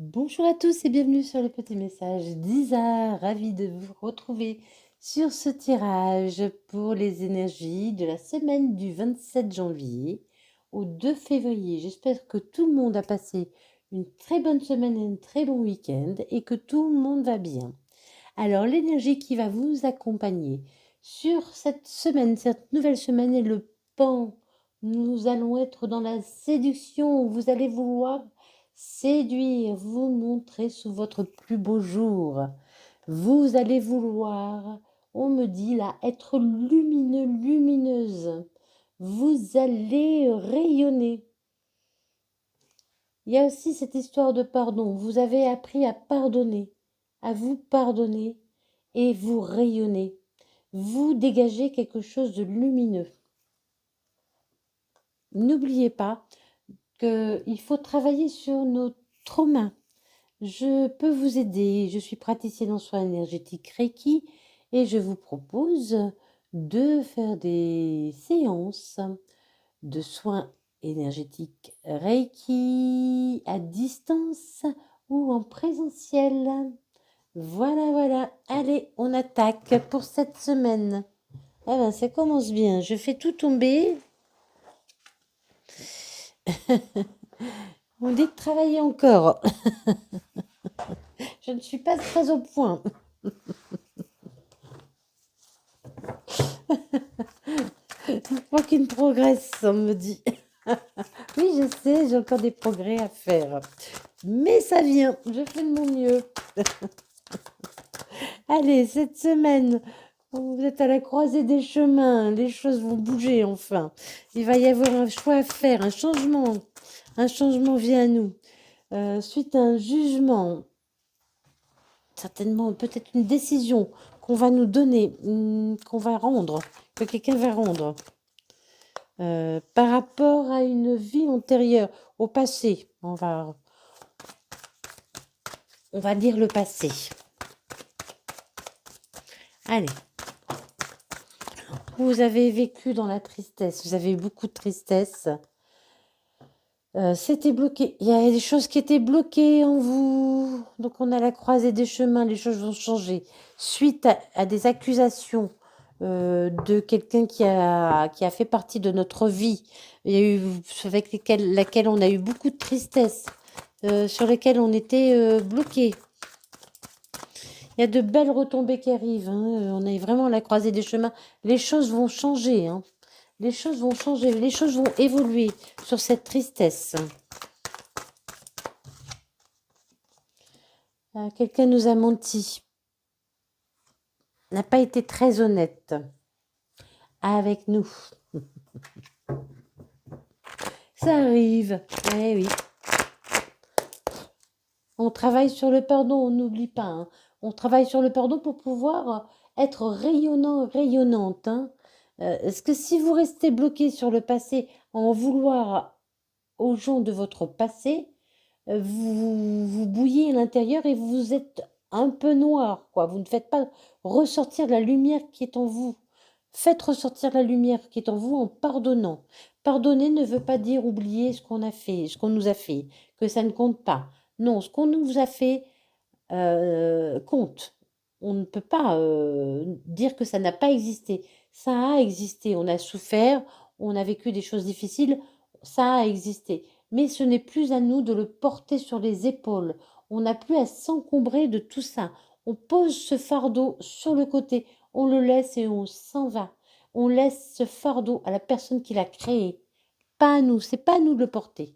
Bonjour à tous et bienvenue sur le petit message d'Isa. Ravie de vous retrouver sur ce tirage pour les énergies de la semaine du 27 janvier au 2 février. J'espère que tout le monde a passé une très bonne semaine et un très bon week-end et que tout le monde va bien. Alors l'énergie qui va vous accompagner sur cette semaine, cette nouvelle semaine est le pan. Nous allons être dans la séduction. Vous allez vouloir séduire, vous montrer sous votre plus beau jour. Vous allez vouloir, on me dit là, être lumineux, lumineuse. Vous allez rayonner. Il y a aussi cette histoire de pardon. Vous avez appris à pardonner, à vous pardonner et vous rayonnez. Vous dégagez quelque chose de lumineux. N'oubliez pas qu'il faut travailler sur nos traumas. Je peux vous aider. Je suis praticienne en soins énergétiques Reiki et je vous propose de faire des séances de soins énergétiques Reiki à distance ou en présentiel. Voilà, voilà. Allez, on attaque pour cette semaine. Ah ben, ça commence bien. Je fais tout tomber. On dit de travailler encore. Je ne suis pas très au point. Il faut qu'il progresse, on me dit. Oui, je sais, j'ai encore des progrès à faire. Mais ça vient, je fais de mon mieux. Allez, cette semaine, vous êtes à la croisée des chemins, les choses vont bouger enfin. Il va y avoir un choix à faire, un changement. Un changement vient à nous. Suite à un jugement, certainement peut-être une décision qu'on va nous donner, qu'on va rendre, que quelqu'un va rendre. Par rapport à une vie antérieure, au passé, on va dire le passé. Allez. Vous avez vécu dans la tristesse, vous avez eu beaucoup de tristesse. C'était bloqué. Il y a des choses qui étaient bloquées en vous. Donc on a la croisée des chemins, les choses vont changer. Suite à des accusations de quelqu'un qui a fait partie de notre vie, il y a eu, avec laquelle on a eu beaucoup de tristesse, sur lesquelles on était bloqué. Il y a de belles retombées qui arrivent. Hein. On est vraiment à la croisée des chemins. Les choses vont changer. Hein. Les choses vont changer. Les choses vont évoluer sur cette tristesse. Quelqu'un nous a menti. N'a pas été très honnête avec nous. Ça arrive. Eh oui. On travaille sur le pardon, on n'oublie pas. Hein. On travaille sur le pardon pour pouvoir être rayonnant, rayonnante. Hein. Est-ce que si vous restez bloqué sur le passé, en vouloir aux gens de votre passé, vous bouillez à l'intérieur et vous êtes un peu noir, quoi. Vous ne faites pas ressortir la lumière qui est en vous. Faites ressortir la lumière qui est en vous en pardonnant. Pardonner ne veut pas dire oublier ce qu'on a fait, ce qu'on nous a fait, que ça ne compte pas. Non, ce qu'on nous a fait compte. On ne peut pas dire que ça n'a pas existé. Ça a existé. On a souffert, on a vécu des choses difficiles, ça a existé. Mais ce n'est plus à nous de le porter sur les épaules. On n'a plus à s'encombrer de tout ça. On pose ce fardeau sur le côté, on le laisse et on s'en va. On laisse ce fardeau à la personne qui l'a créé. Pas à nous, c'est pas à nous de le porter.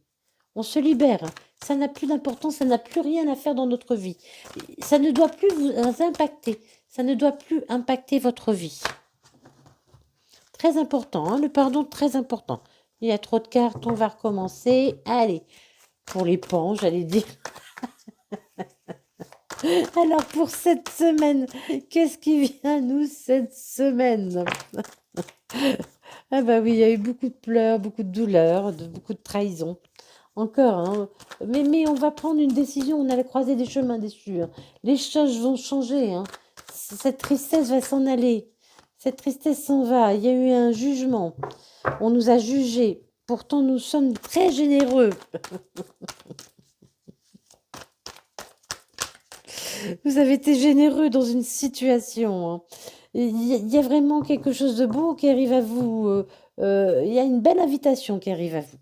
On se libère. Ça n'a plus d'importance, ça n'a plus rien à faire dans notre vie. Ça ne doit plus vous impacter. Ça ne doit plus impacter votre vie. Très important, hein, le pardon, très important. Il y a trop de cartes, on va recommencer. Allez, pour les pans, j'allais dire. Alors, pour cette semaine, qu'est-ce qui vient à nous cette semaine? Ah bah oui, il y a eu beaucoup de pleurs, beaucoup de douleurs, beaucoup de trahison. Encore, hein. Mais on va prendre une décision, on a la croisée des chemins, des sûrs. Les choses vont changer, hein. Cette tristesse va s'en aller. Cette tristesse s'en va. Il y a eu un jugement. On nous a jugés. Pourtant, nous sommes très généreux. Vous avez été généreux dans une situation, hein. Il y a vraiment quelque chose de beau qui arrive à vous. Il y a une belle invitation qui arrive à vous.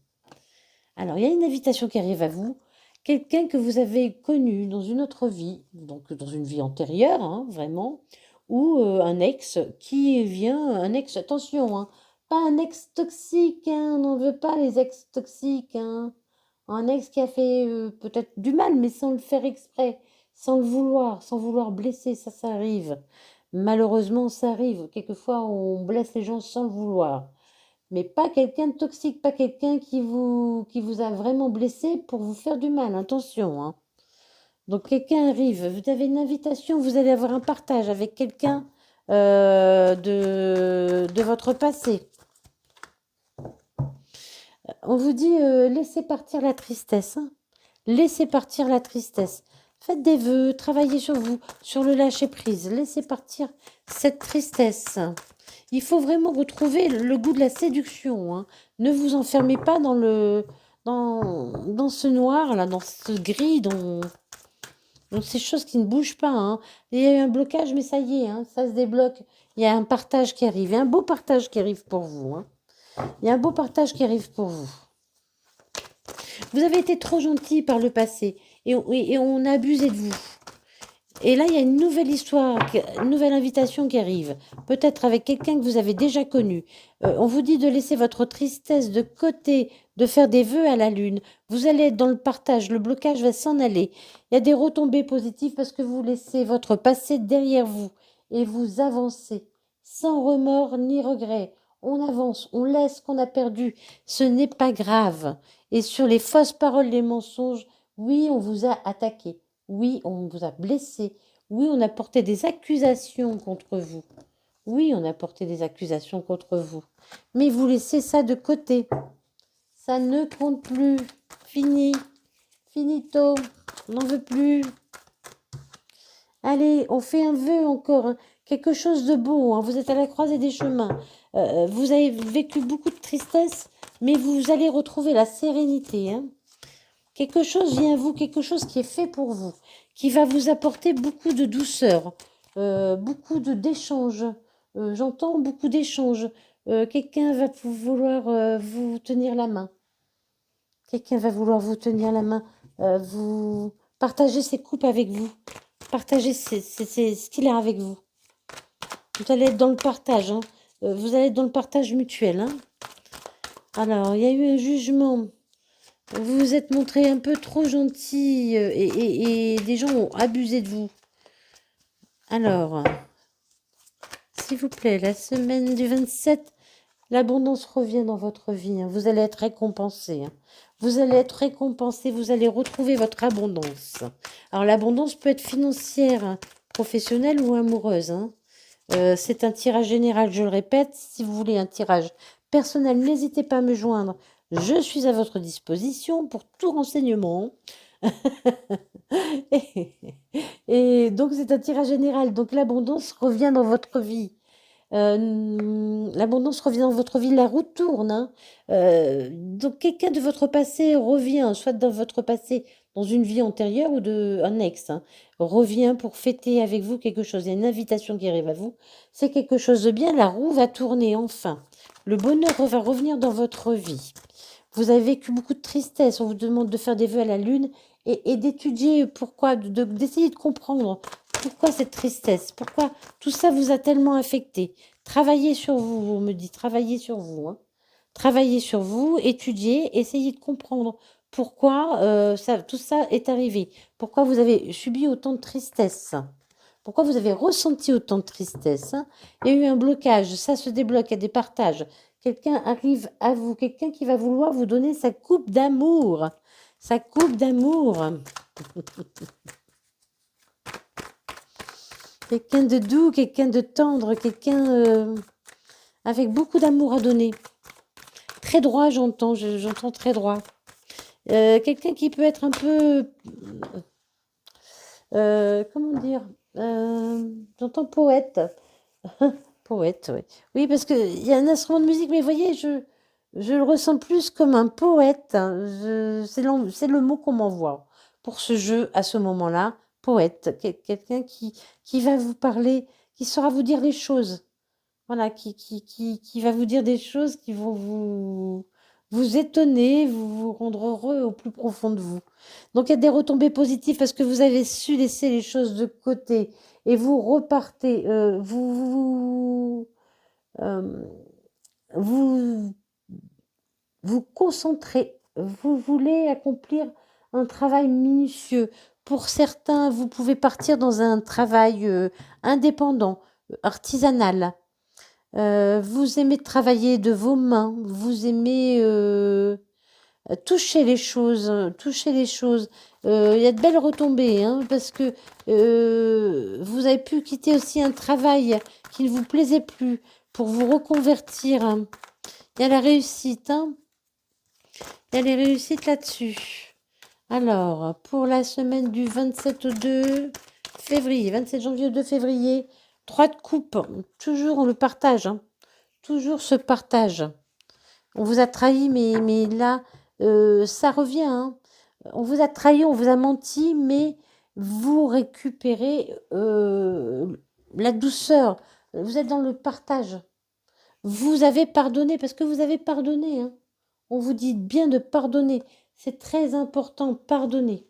Alors, il y a une invitation qui arrive à vous, quelqu'un que vous avez connu dans une autre vie, donc dans une vie antérieure, hein, vraiment, ou un ex qui vient, un ex, attention, hein, pas un ex toxique, hein, on n'en veut pas les ex toxiques, hein. Un ex qui a fait peut-être du mal, mais sans le faire exprès, sans le vouloir, sans vouloir blesser, ça arrive. Malheureusement, ça arrive. Quelquefois, on blesse les gens sans le vouloir. Mais pas quelqu'un de toxique, pas quelqu'un qui vous a vraiment blessé pour vous faire du mal. Attention, hein. Donc quelqu'un arrive, vous avez une invitation, vous allez avoir un partage avec quelqu'un de votre passé. On vous dit laissez partir la tristesse, hein. Laissez partir la tristesse. Faites des vœux, travaillez sur vous, sur le lâcher-prise. Laissez partir cette tristesse. Il faut vraiment retrouver le goût de la séduction, hein. Ne vous enfermez pas dans ce noir, là, dans ce gris, dans ces choses qui ne bougent pas, hein. Il y a eu un blocage, mais ça y est, hein, ça se débloque. Il y a un partage qui arrive. Il y a un beau partage qui arrive pour vous, hein. Il y a un beau partage qui arrive pour vous. Vous avez été trop gentil par le passé et on a abusé de vous. Et là, il y a une nouvelle histoire, une nouvelle invitation qui arrive. Peut-être avec quelqu'un que vous avez déjà connu. On vous dit de laisser votre tristesse de côté, de faire des vœux à la lune. Vous allez être dans le partage, le blocage va s'en aller. Il y a des retombées positives parce que vous laissez votre passé derrière vous et vous avancez sans remords ni regrets. On avance, on laisse ce qu'on a perdu. Ce n'est pas grave. Et sur les fausses paroles, les mensonges, oui, on vous a attaqué. Oui, on vous a blessé. Oui, on a porté des accusations contre vous. Oui, on a porté des accusations contre vous. Mais vous laissez ça de côté. Ça ne compte plus. Fini. Finito. On n'en veut plus. Allez, on fait un vœu encore, hein. Quelque chose de beau, hein. Vous êtes à la croisée des chemins. Vous avez vécu beaucoup de tristesse, mais vous allez retrouver la sérénité, hein. Quelque chose vient à vous, quelque chose qui est fait pour vous, qui va vous apporter beaucoup de douceur, beaucoup d'échanges. J'entends beaucoup d'échanges. Quelqu'un va vouloir vous tenir la main. Quelqu'un va vouloir vous tenir la main, vous partager ses coupes avec vous, partager ce qu'il a avec vous. Vous allez être dans le partage, hein. Vous allez être dans le partage mutuel, hein. Alors, il y a eu un jugement. Vous vous êtes montré un peu trop gentil et des gens ont abusé de vous. Alors, s'il vous plaît, la semaine du 27, l'abondance revient dans votre vie, hein. Vous allez être récompensé, hein. Vous allez être récompensé, vous allez retrouver votre abondance. Alors, l'abondance peut être financière, hein, professionnelle ou amoureuse, hein. C'est un tirage général, je le répète. Si vous voulez un tirage personnel, n'hésitez pas à me joindre. Je suis à votre disposition pour tout renseignement. Et donc, c'est un tirage général. Donc, l'abondance revient dans votre vie. L'abondance revient dans votre vie, la roue tourne, hein. Donc, quelqu'un de votre passé revient, soit dans votre passé, dans une vie antérieure ou un ex, hein, revient pour fêter avec vous quelque chose. Il y a une invitation qui arrive à vous. C'est quelque chose de bien. La roue va tourner enfin. Le bonheur va revenir dans votre vie. Vous avez vécu beaucoup de tristesse. On vous demande de faire des vœux à la lune et d'étudier pourquoi, d'essayer de comprendre pourquoi cette tristesse, pourquoi tout ça vous a tellement affecté. Travaillez sur vous, on me dit, travaillez sur vous, hein. Travaillez sur vous, étudiez, essayez de comprendre pourquoi tout ça est arrivé. Pourquoi vous avez subi autant de tristesse. Pourquoi vous avez ressenti autant de tristesse, hein. Il y a eu un blocage, ça se débloque, il y a des partages. Quelqu'un arrive à vous, quelqu'un qui va vouloir vous donner sa coupe d'amour. Sa coupe d'amour. Quelqu'un de doux, quelqu'un de tendre, quelqu'un avec beaucoup d'amour à donner. Très droit, j'entends très droit. Quelqu'un qui peut être un peu... comment dire j'entends poète. Poète, oui. Oui, parce qu'il y a un instrument de musique, mais vous voyez, je le ressens plus comme un poète, hein. C'est le mot qu'on m'envoie pour ce jeu à ce moment-là. poète, quelqu'un qui va vous parler, qui saura vous dire les choses. Voilà, qui va vous dire des choses qui vont vous étonner, vous rendre heureux au plus profond de vous. Donc il y a des retombées positives parce que vous avez su laisser les choses de côté et vous repartez, euh, vous vous concentrez, vous voulez accomplir un travail minutieux. Pour certains, vous pouvez partir dans un travail indépendant, artisanal. Vous aimez travailler de vos mains, vous aimez toucher les choses, toucher les choses. Il y a de belles retombées, hein, parce que vous avez pu quitter aussi un travail qui ne vous plaisait plus pour vous reconvertir, hein. Il y a la réussite, hein. Il y a les réussites là-dessus. Alors, pour la semaine du 27 au 2 février, 27 janvier au 2 février, 3 de coupe, toujours on le partage, hein. Toujours ce partage. On vous a trahi, mais là, ça revient, hein. On vous a trahi, on vous a menti, mais vous récupérez la douceur. Vous êtes dans le partage. Vous avez pardonné, parce que vous avez pardonné, hein. On vous dit bien de pardonner. C'est très important, pardonner.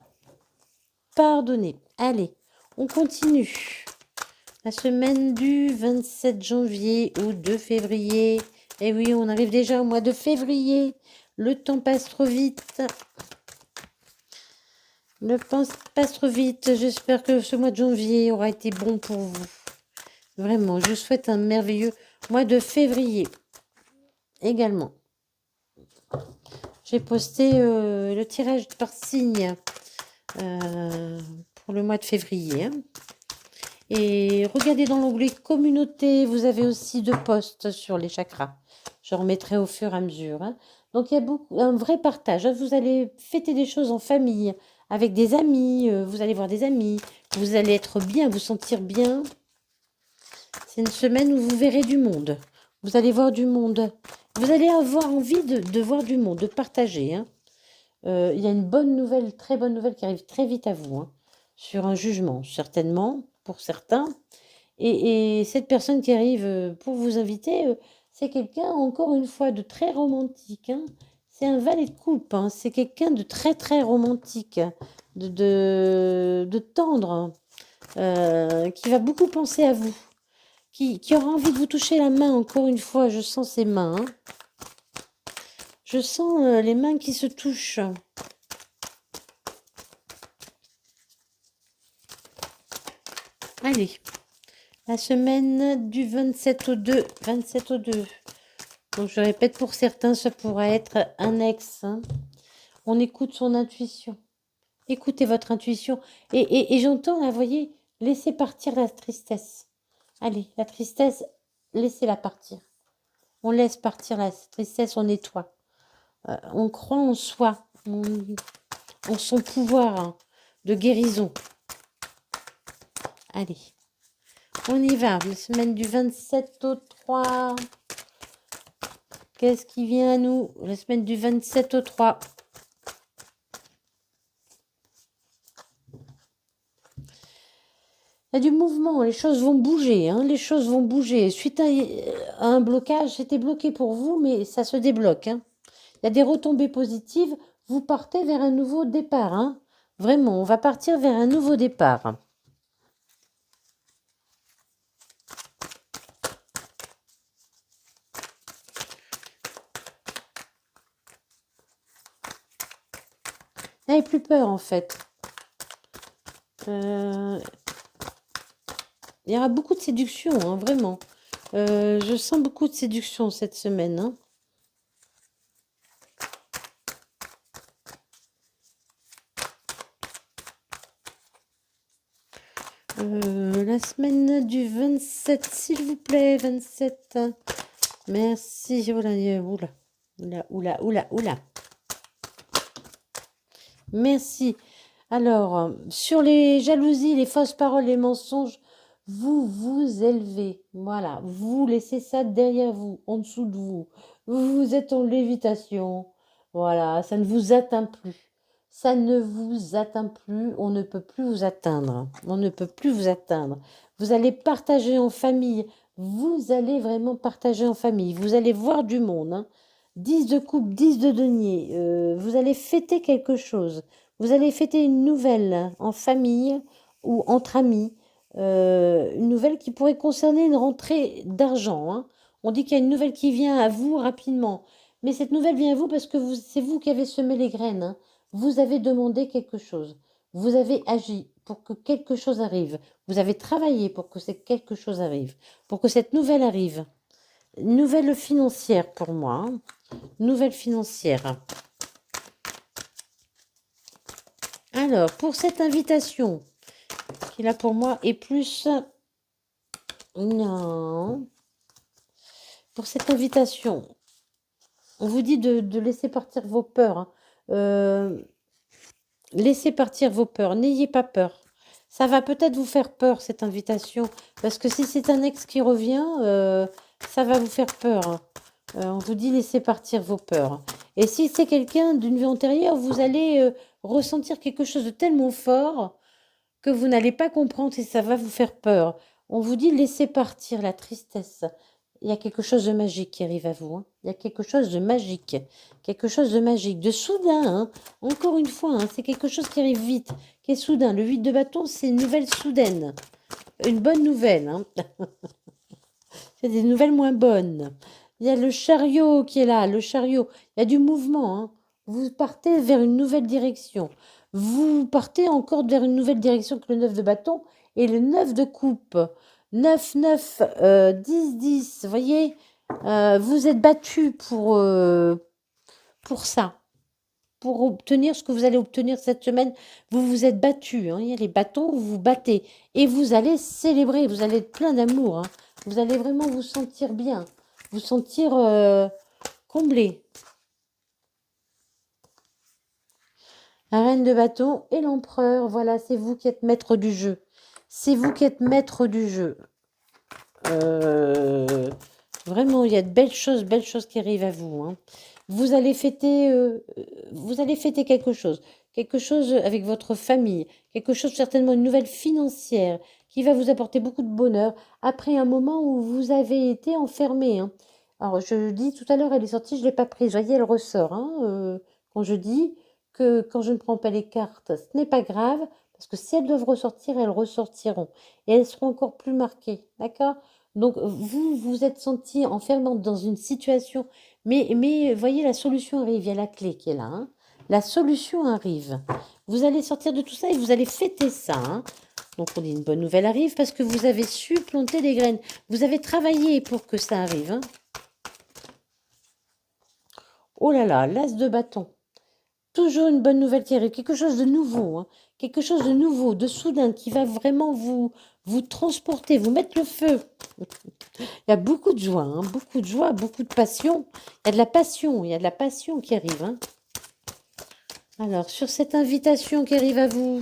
Pardonner. Allez, on continue. La semaine du 27 janvier au 2 février. Eh oui, on arrive déjà au mois de février. Le temps passe trop vite. Le temps passe trop vite. J'espère que ce mois de janvier aura été bon pour vous. Vraiment, je vous souhaite un merveilleux mois de février. Également. J'ai posté le tirage par signe pour le mois de février, hein. Et regardez dans l'onglet communauté, vous avez aussi 2 posts sur les chakras. Je remettrai au fur et à mesure, hein. Donc il y a un vrai partage, hein. Vous allez fêter des choses en famille, avec des amis, vous allez voir des amis, vous allez être bien, vous sentir bien. C'est une semaine où vous verrez du monde. Vous allez voir du monde. Vous allez avoir envie de voir du monde, de partager, hein. Il y a une bonne nouvelle, très bonne nouvelle qui arrive très vite à vous, hein, sur un jugement, certainement, pour certains. Et cette personne qui arrive pour vous inviter, c'est quelqu'un, encore une fois, de très romantique, hein. C'est un valet de coupe, hein. C'est quelqu'un de très, très romantique, de tendre, hein, qui va beaucoup penser à vous, qui aura envie de vous toucher la main, encore une fois, je sens ses mains, hein. Je sens les mains qui se touchent. Allez, la semaine du 27 au 2. 27 au 2. Donc je répète, pour certains, ça pourrait être un ex, hein. On écoute son intuition. Écoutez votre intuition. Et j'entends, là, vous voyez, laissez partir la tristesse. Allez, la tristesse, laissez-la partir. On laisse partir la tristesse, on nettoie. On croit en soi, en son pouvoir, hein, de guérison. Allez, on y va. La semaine du 27 au 3. Qu'est-ce qui vient à nous? La semaine du 27 au 3. Il y a du mouvement, les choses vont bouger, hein, les choses vont bouger. Suite à un blocage, c'était bloqué pour vous, mais ça se débloque, hein. Il y a des retombées positives. Vous partez vers un nouveau départ, hein. Vraiment, on va partir vers un nouveau départ. N'avez plus peur, en fait. Il y aura beaucoup de séduction, hein, vraiment. Je sens beaucoup de séduction cette semaine, hein. La semaine du 27, s'il vous plaît, 27. Merci. Oula. Merci. Alors, sur les jalousies, les fausses paroles, les mensonges, vous vous élevez. Voilà, vous laissez ça derrière vous, en dessous de vous. Vous êtes en lévitation. Voilà, ça ne vous atteint plus. Ça ne vous atteint plus, on ne peut plus vous atteindre. On ne peut plus vous atteindre. Vous allez partager en famille. Vous allez vraiment partager en famille. Vous allez voir du monde, hein. 10 de coupe, 10 de denier. Vous allez fêter quelque chose. Vous allez fêter une nouvelle hein, en famille ou entre amis. Une nouvelle qui pourrait concerner une rentrée d'argent, hein. On dit qu'il y a une nouvelle qui vient à vous rapidement. Mais cette nouvelle vient à vous parce que c'est vous qui avez semé les graines, hein. Vous avez demandé quelque chose. Vous avez agi pour que quelque chose arrive. Vous avez travaillé pour que quelque chose arrive. Pour que cette nouvelle arrive. Nouvelle financière pour moi, hein. Nouvelle financière. Alors, pour cette invitation, qui là pour moi est plus... Non. Pour cette invitation, on vous dit de laisser partir vos peurs, hein. Laissez partir vos peurs, n'ayez pas peur. Ça va peut-être vous faire peur, cette invitation, parce que si c'est un ex qui revient, ça va vous faire peur, hein. On vous dit laissez partir vos peurs. Et si c'est quelqu'un d'une vie antérieure, vous allez ressentir quelque chose de tellement fort que vous n'allez pas comprendre et ça va vous faire peur. On vous dit laissez partir la tristesse. Il y a quelque chose de magique qui arrive à vous, hein. Il y a quelque chose de magique. Quelque chose de magique. De soudain, hein. Encore une fois, hein, c'est quelque chose qui arrive vite, qui est soudain. Le 8 de bâton, c'est une nouvelle soudaine. Une bonne nouvelle, hein. C'est des nouvelles moins bonnes. Il y a le chariot qui est là, le chariot. Il y a du mouvement, hein. Vous partez vers une nouvelle direction. Vous partez encore vers une nouvelle direction que le 9 de bâton et le 9 de coupe. 9, 9, 10, 10. Vous voyez, vous êtes battu pour ça. Pour obtenir ce que vous allez obtenir cette semaine, vous vous êtes battu, hein. Il y a les bâtons, vous vous battez. Et vous allez célébrer, vous allez être plein d'amour, hein. Vous allez vraiment vous sentir bien, vous sentir comblé. La reine de bâton et l'empereur, voilà, c'est vous qui êtes maître du jeu. C'est vous qui êtes maître du jeu. Vraiment, il y a de belles choses qui arrivent à vous, hein. Vous allez fêter quelque chose avec votre famille, quelque chose certainement une nouvelle financière qui va vous apporter beaucoup de bonheur après un moment où vous avez été enfermé, hein. Alors je dis tout à l'heure, elle est sortie, je l'ai pas prise. Voyez, elle ressort, hein, quand je dis que quand je ne prends pas les cartes, ce n'est pas grave parce que si elles doivent ressortir, elles ressortiront et elles seront encore plus marquées, d'accord? Donc vous vous êtes senti enfermé dans une situation mais voyez, la solution arrive, il y a la clé qui est là, hein. La solution arrive. Vous allez sortir de tout ça et vous allez fêter ça, hein. Donc on dit une bonne nouvelle arrive parce que vous avez su planter des graines. Vous avez travaillé pour que ça arrive, hein. Oh là là, l'as de bâton. Toujours une bonne nouvelle qui arrive, quelque chose de nouveau, hein. Quelque chose de nouveau, de soudain, qui va vraiment vous transporter, vous mettre le feu. Il y a beaucoup de joie, hein, beaucoup de joie, beaucoup de passion. Il y a de la passion, il y a de la passion qui arrive, hein. Alors, sur cette invitation qui arrive à vous,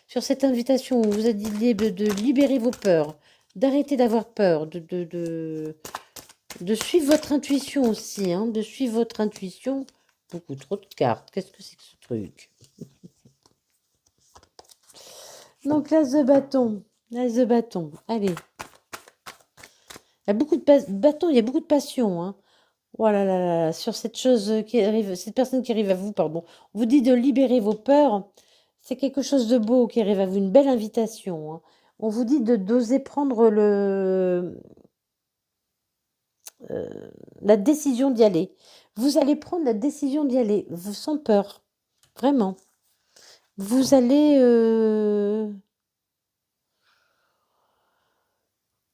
sur cette invitation, on vous a dit de libérer vos peurs, d'arrêter d'avoir peur, de suivre votre intuition aussi, hein, de suivre votre intuition. Beaucoup trop de cartes, qu'est-ce que c'est que ce truc? Donc, l'as de bâton, allez. Il y a beaucoup de bâtons, il y a beaucoup de passion, hein. Oh là là là, sur cette chose qui arrive, cette personne qui arrive à vous, pardon. On vous dit de libérer vos peurs. C'est quelque chose de beau qui arrive à vous, une belle invitation, hein. On vous dit d'oser prendre la décision d'y aller. Vous allez prendre la décision d'y aller, sans peur. Vraiment. Vous allez...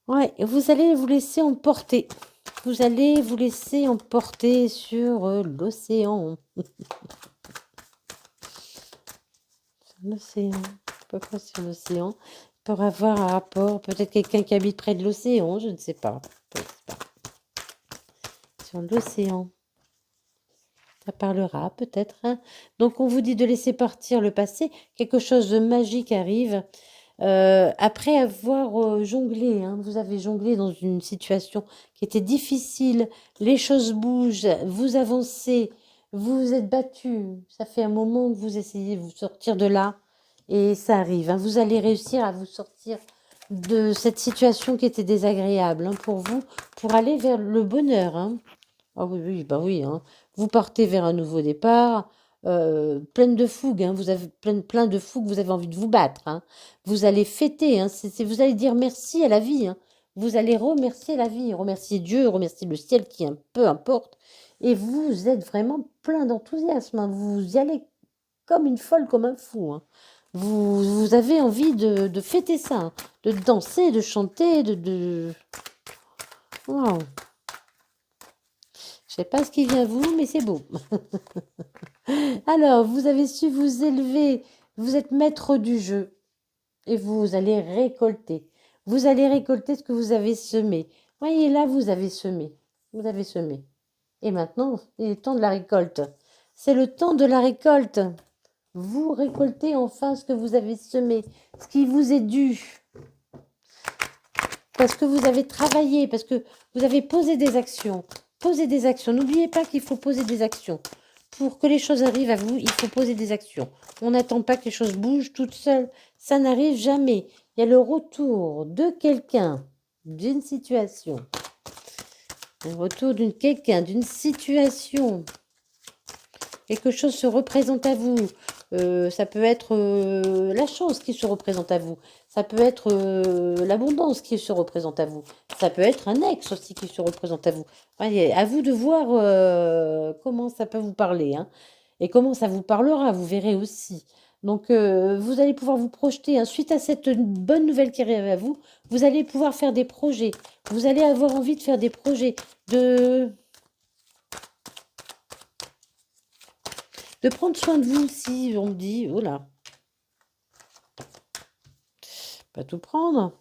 Ouais, vous allez vous laisser emporter. Vous allez vous laisser emporter sur l'océan. L'océan. Pourquoi sur l'océan? Pour avoir un rapport, peut-être quelqu'un qui habite près de l'océan, je ne sais pas. Je ne sais pas. Sur l'océan. Ça parlera peut-être, hein. Donc on vous dit de laisser partir le passé. Quelque chose de magique arrive. Après avoir jonglé, hein, vous avez jonglé dans une situation qui était difficile, les choses bougent, vous avancez, Vous vous êtes battu. Ça fait un moment que vous essayez de vous sortir de là. Et ça arrive, hein. Vous allez réussir à vous sortir de cette situation qui était désagréable, hein, pour vous, pour aller vers le bonheur, hein. Ah oui, oui, bah oui, hein. Vous partez vers un nouveau départ, pleine de fougue, hein. Vous avez plein de fougue, vous avez envie de vous battre, hein. Vous allez fêter, hein. Vous allez dire merci à la vie, hein. Vous allez remercier la vie, remercier Dieu, remercier le ciel, qui un peu importe. Et vous êtes vraiment plein d'enthousiasme, hein. Vous y allez comme une folle, comme un fou, hein. Vous avez envie de fêter ça, hein. De danser, de chanter, Waouh. Je sais pas ce qui vient à vous, mais c'est beau. Alors, vous avez su vous élever, vous êtes maître du jeu et vous allez récolter. Vous allez récolter ce que vous avez semé. Voyez, là, vous avez semé. Vous avez semé. Et maintenant, il est temps de la récolte. C'est le temps de la récolte. Vous récoltez enfin ce que vous avez semé, ce qui vous est dû. Parce que vous avez travaillé, parce que vous avez posé des actions. Posez des actions. N'oubliez pas qu'il faut poser des actions. Pour que les choses arrivent à vous, il faut poser des actions. On n'attend pas que les choses bougent toutes seules. Ça n'arrive jamais. Il y a le retour de quelqu'un, d'une situation. Un retour d'une quelqu'un, d'une situation. Quelque chose se représente à vous. Ça peut être la chance qui se représente à vous. Ça peut être l'abondance qui se représente à vous. Ça peut être un ex aussi qui se représente à vous. Voyez, à vous de voir comment ça peut vous parler, hein, et comment ça vous parlera, vous verrez aussi. Donc, vous allez pouvoir vous projeter, hein, suite à cette bonne nouvelle qui arrive à vous. Vous allez pouvoir faire des projets. Vous allez avoir envie de faire des projets, de prendre soin de vous aussi, on me dit. Oh là, pas tout prendre.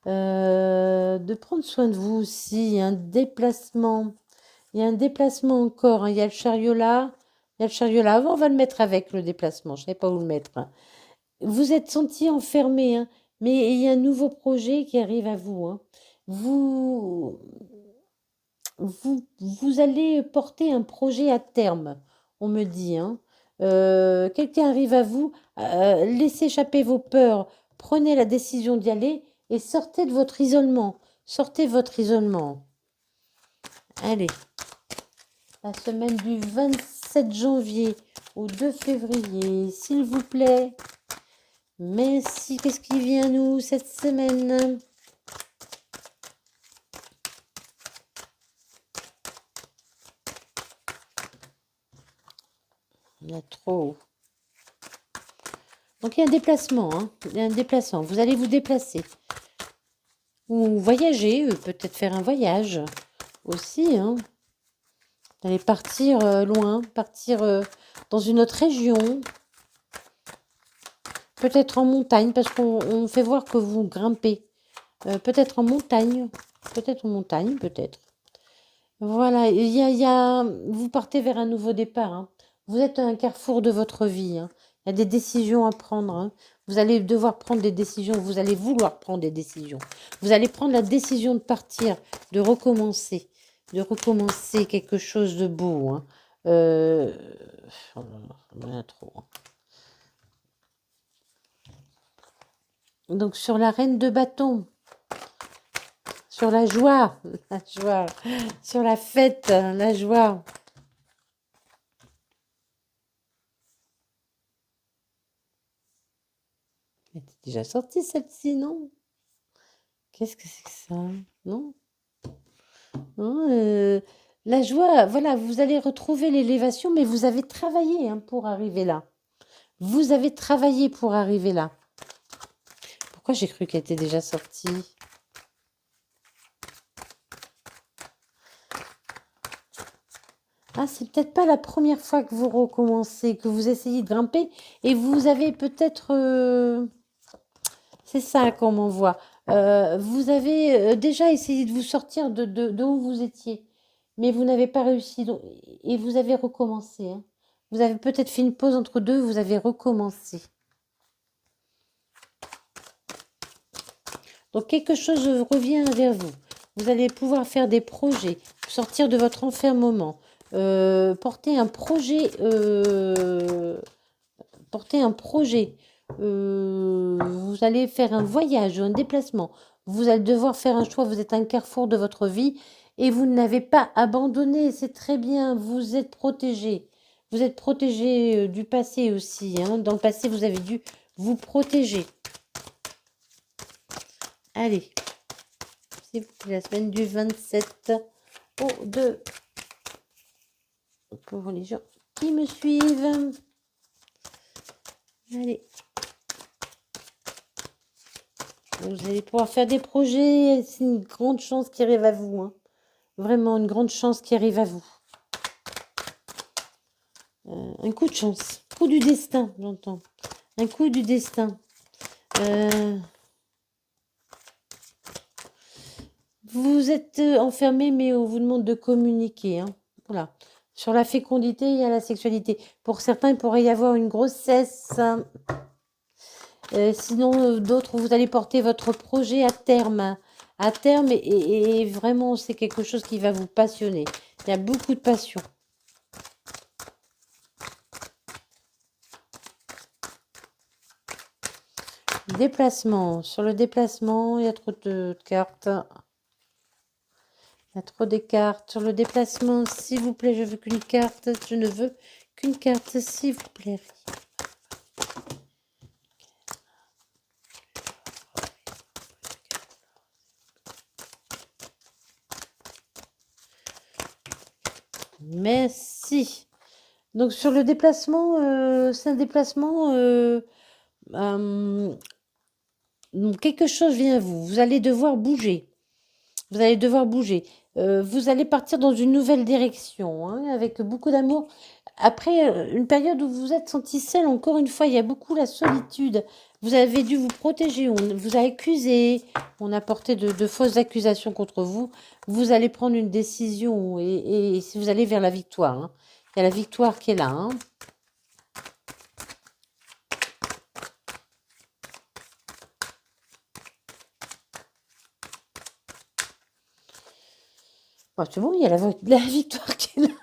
De prendre soin de vous aussi. Il y a un déplacement. Il y a un déplacement encore, hein. Il y a le chariot là. Il y a le chariot là. Avant, on va le mettre avec le déplacement. Je ne sais pas où le mettre, hein. Vous êtes senti enfermé, hein, mais il y a un nouveau projet qui arrive à vous, hein. Vous, vous allez porter un projet à terme, on me dit, hein. Quelqu'un arrive à vous, laissez échapper vos peurs, prenez la décision d'y aller et sortez de votre isolement. Sortez de votre isolement. Allez, la semaine du 27 janvier au 2 février, s'il vous plaît. Merci. Qu'est-ce qui vient à nous cette semaine? Il y a trop. Donc il y a un déplacement, hein. Il y a un déplacement. Vous allez vous déplacer. Ou voyager, peut-être faire un voyage aussi, hein. Vous allez partir loin, partir dans une autre région. Peut-être en montagne, parce qu'on fait voir que vous grimpez. Peut-être en montagne. Peut-être en montagne, peut-être. Voilà, vous partez vers un nouveau départ, hein. Vous êtes à un carrefour de votre vie, hein. Il y a des décisions à prendre, hein. Vous allez devoir prendre des décisions, vous allez vouloir prendre des décisions. Vous allez prendre la décision de partir, de recommencer quelque chose de beau, hein. Oh là là, il y en a trop, hein. Donc sur la reine de bâton, sur la joie, sur la fête, la joie. Elle était déjà sortie celle-ci, non? Qu'est-ce que c'est que ça? Non? Non, la joie, voilà, vous allez retrouver l'élévation, mais vous avez travaillé, hein, pour arriver là. Vous avez travaillé pour arriver là. Pourquoi j'ai cru qu'elle était déjà sortie? Ah, c'est peut-être pas la première fois que vous recommencez, que vous essayez de grimper, et vous avez peut-être... c'est ça qu'on m'envoie. Vous avez déjà essayé de vous sortir de où vous étiez, mais vous n'avez pas réussi, et vous avez recommencé, hein. Vous avez peut-être fait une pause entre deux, vous avez recommencé. Donc quelque chose revient vers vous. Vous allez pouvoir faire des projets, sortir de votre enfermement, porter un projet, vous allez faire un voyage, un déplacement. Vous allez devoir faire un choix. Vous êtes à un carrefour de votre vie et vous n'avez pas abandonné. C'est très bien. Vous êtes protégé. Vous êtes protégé du passé aussi, hein. Dans le passé, vous avez dû vous protéger. Allez. C'est la semaine du 27 au 2. Pour les gens qui me suivent. Allez. Vous allez pouvoir faire des projets. C'est une grande chance qui arrive à vous, hein. Vraiment une grande chance qui arrive à vous. Un coup de chance. Coup du destin, j'entends. Un coup du destin. Vous êtes enfermé, mais on vous demande de communiquer, hein. Voilà. Sur la fécondité, il y a la sexualité. Pour certains, il pourrait y avoir une grossesse. Sinon, d'autres, vous allez porter votre projet à terme. À terme, et vraiment, c'est quelque chose qui va vous passionner. Il y a beaucoup de passion. Déplacement. Sur le déplacement, il y a trop de cartes. Il y a trop de cartes. Sur le déplacement, s'il vous plaît, je veux qu'une carte. Je ne veux qu'une carte, s'il vous plaît. Merci. Donc sur le déplacement, c'est un déplacement... quelque chose vient à vous. Vous allez devoir bouger. Vous allez devoir bouger. Vous allez partir dans une nouvelle direction, hein, avec beaucoup d'amour. Après une période où vous vous êtes senti seul, encore une fois, il y a beaucoup la solitude. Vous avez dû vous protéger. On vous a accusé. On a porté de fausses accusations contre vous. Vous allez prendre une décision et vous allez vers la victoire, hein. Il y a la victoire qui est là, hein. Oh, c'est bon, il y a la victoire qui est là.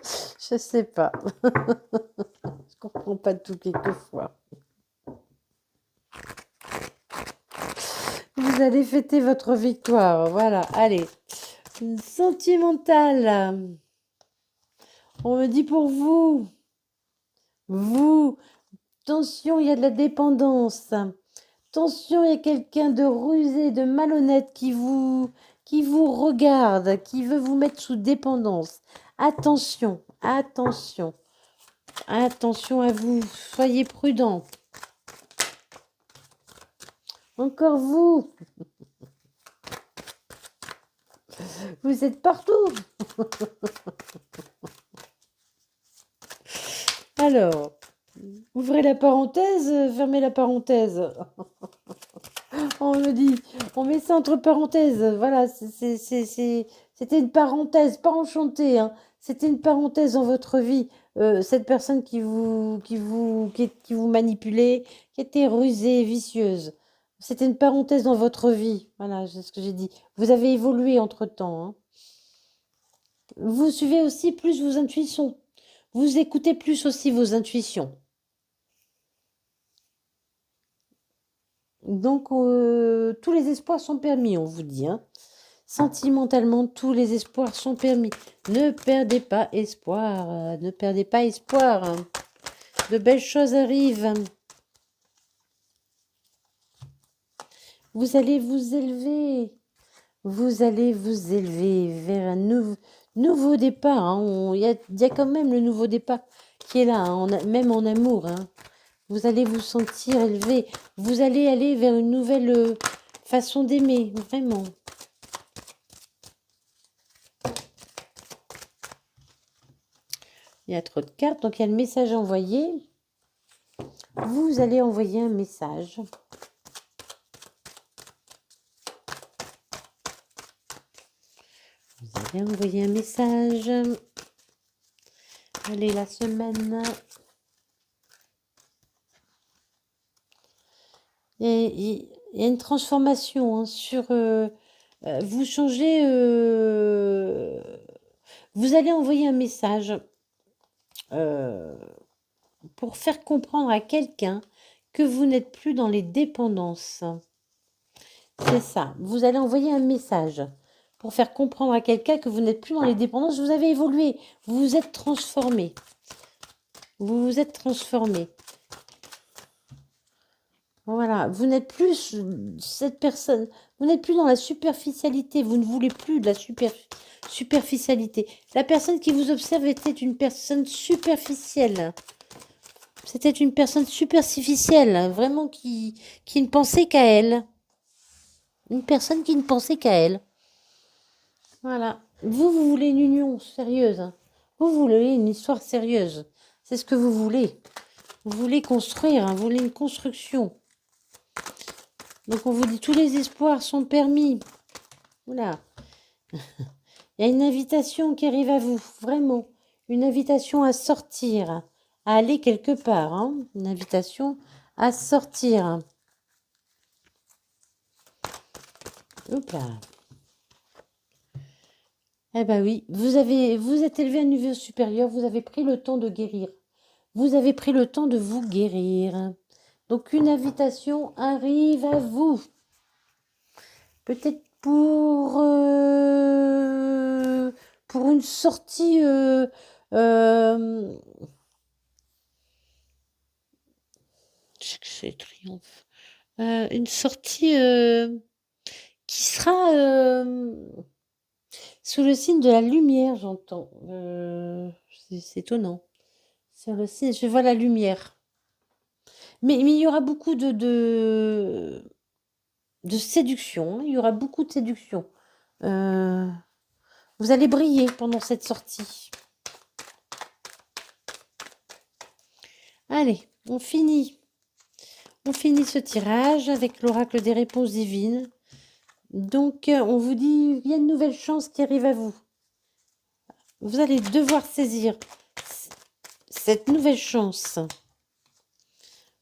Je sais pas. Je comprends pas tout quelquefois. Vous allez fêter votre victoire. Voilà, allez. Sentimental. On me dit pour vous. Vous. Attention, il y a de la dépendance. Attention, il y a quelqu'un de rusé, de malhonnête qui vous regarde, qui veut vous mettre sous dépendance. Attention, attention. Attention à vous. Soyez prudents. Encore vous. Vous êtes partout. Alors, ouvrez la parenthèse, fermez la parenthèse. On me dit, on met ça entre parenthèses. Voilà, c'était une parenthèse, pas enchantée, hein. C'était une parenthèse dans votre vie. Cette personne qui vous manipulait, qui était rusée, vicieuse. C'était une parenthèse dans votre vie. Voilà, c'est ce que j'ai dit. Vous avez évolué entre-temps, hein. Vous suivez aussi plus vos intuitions. Vous écoutez plus aussi vos intuitions. Donc, tous les espoirs sont permis, on vous dit, hein. Sentimentalement, tous les espoirs sont permis. Ne perdez pas espoir. Ne perdez pas espoir, hein. De belles choses arrivent. Vous allez vous élever. Vous allez vous élever vers un nouveau départ, hein. Il y a quand même le nouveau départ qui est là, hein, même en amour, hein. Vous allez vous sentir élevé. Vous allez aller vers une nouvelle façon d'aimer, vraiment. Il y a trop de cartes, donc il y a le message envoyé. Vous allez envoyer un message. Vous allez envoyer un message. Allez, la semaine. Il y a une transformation hein, vous changez. Vous allez envoyer un message euh, pour faire comprendre à quelqu'un que vous n'êtes plus dans les dépendances. C'est ça. Vous allez envoyer un message pour faire comprendre à quelqu'un que vous n'êtes plus dans les dépendances. Vous avez évolué. Vous vous êtes transformé. Vous vous êtes transformé. Voilà. Vous n'êtes plus cette personne. Vous n'êtes plus dans la superficialité. Vous ne voulez plus de la superficialité. La personne qui vous observe était une personne superficielle. C'était une personne superficielle. Vraiment qui ne pensait qu'à elle. Une personne qui ne pensait qu'à elle. Voilà. Vous voulez une union sérieuse. Hein. Vous voulez une histoire sérieuse. C'est ce que vous voulez. Vous voulez construire. Hein. Vous voulez une construction. Donc on vous dit tous les espoirs sont permis. Voilà. Il y a une invitation qui arrive à vous. Vraiment. Une invitation à sortir. À aller quelque part. Hein. Une invitation à sortir. Hop là. Eh ben oui, vous êtes élevé à un niveau supérieur, vous avez pris le temps de guérir. Vous avez pris le temps de vous guérir. Donc une invitation arrive à vous. Peut-être pour une sortie c'est triomphe. Une sortie qui sera sous le signe de la lumière, j'entends. C'est étonnant. Sur le signe, je vois la lumière. Mais il y aura beaucoup de séduction. Hein. Il y aura beaucoup de séduction. Vous allez briller pendant cette sortie. Allez, on finit. On finit ce tirage avec l'oracle des réponses divines. Donc, on vous dit, il y a une nouvelle chance qui arrive à vous. Vous allez devoir saisir cette nouvelle chance.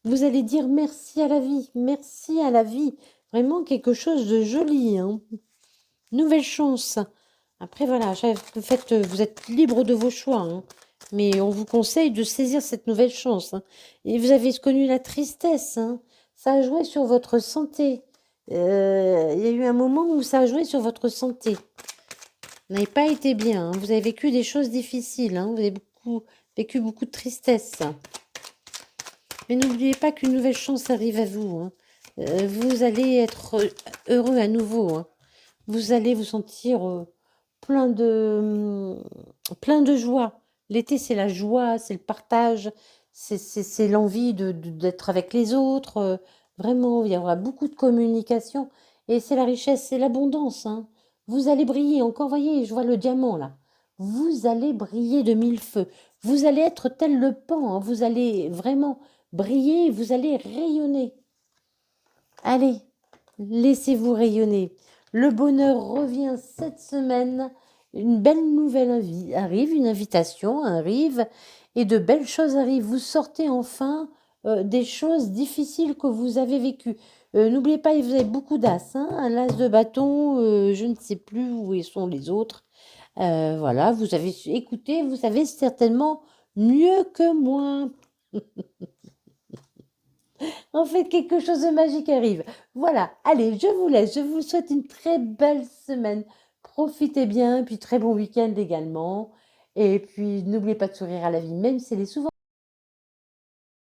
Vous allez dire merci à la vie. Merci à la vie. Vraiment quelque chose de joli. Hein. Nouvelle chance. Après, voilà, vous êtes libre de vos choix. Hein. Mais on vous conseille de saisir cette nouvelle chance. Hein. Et vous avez connu la tristesse. Hein. Ça a joué sur votre santé. Il y a eu un moment où ça a joué sur votre santé. Vous n'avez pas été bien. Hein. Vous avez vécu des choses difficiles. Hein. Vous avez vécu beaucoup de tristesse. Mais n'oubliez pas qu'une nouvelle chance arrive à vous. Hein. Vous allez être heureux à nouveau. Hein. Vous allez vous sentir plein de joie. L'été, c'est la joie, c'est le partage, c'est l'envie d'être avec les autres. Vraiment, il y aura beaucoup de communication. Et c'est la richesse, c'est l'abondance. Hein. Vous allez briller. Encore, voyez, je vois le diamant là. Vous allez briller de mille feux. Vous allez être tel le pan. Hein. Vous allez vraiment briller. Vous allez rayonner. Allez, laissez-vous rayonner. Le bonheur revient cette semaine. Une belle nouvelle arrive, une invitation arrive et de belles choses arrivent. Vous sortez enfin des choses difficiles que vous avez vécues. N'oubliez pas, vous avez beaucoup d'as. Hein, un as de bâton, je ne sais plus où sont les autres. Voilà, vous avez écouté, vous savez certainement mieux que moi. En fait, quelque chose de magique arrive. Voilà, allez, je vous laisse. Je vous souhaite une très belle semaine. Profitez bien, puis très bon week-end également. Et puis, n'oubliez pas de sourire à la vie, même si elle est souvent